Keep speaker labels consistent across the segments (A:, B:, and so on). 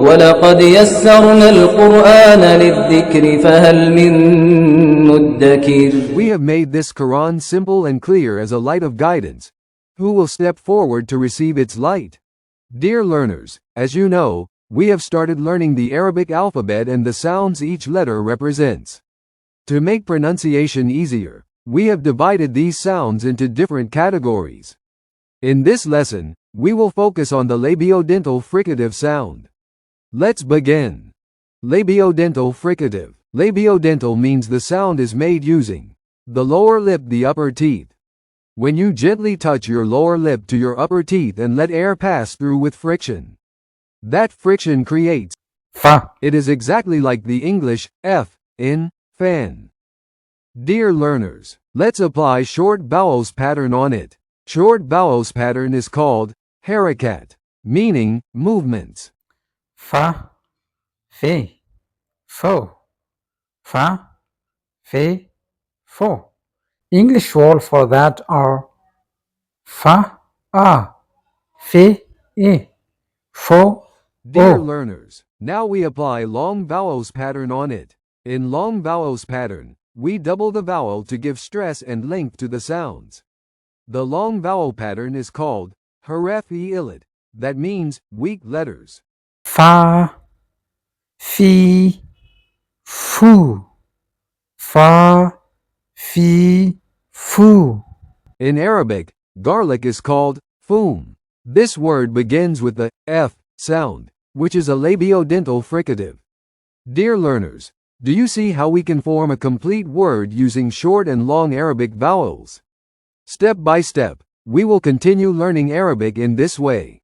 A: ولقد يسرنا القرآن للذكر فهل من مدكر.
B: We have made this Quran simple and clear as a light of guidance. Who will step forward to receive its light? Dear learners, as you know, we have started learning the Arabic alphabet and the sounds each letter represents. To make pronunciation easier, we have divided these sounds into different categories. In this lesson, we will focus on the labiodental fricative sound. Let's begin. Labiodental fricative. Labiodental means the sound is made using the lower lip, the upper teeth. When you gently touch your lower lip to your upper teeth and let air pass through with friction, that friction creates
C: fa.
B: It is exactly like the English f in fan. Dear learners, let's apply short vowels pattern on it. Short vowels pattern is called harakat, meaning movements.
C: Fa, fe, fo. Fa, fe, fo. English word for that are fa, a, fe, e, fo,
B: Dear
C: o.
B: learners, now we apply long vowels pattern on it. In long vowels pattern, we double the vowel to give stress and length to the sounds. The long vowel pattern is called haraf-e-ilad, that means weak letters.
C: Fa, fi, fu. Fa, fi, fu.
B: In Arabic, garlic is called foom. This word begins with the f sound, which is a labiodental fricative. Dear learners, do you see how we can form a complete word using short and long Arabic vowels? Step by step, we will continue learning Arabic in this way.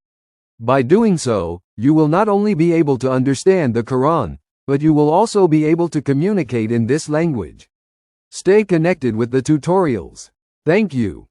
B: By doing so, you will not only be able to understand the Quran, but you will also be able to communicate in this language. Stay connected with the tutorials. Thank you.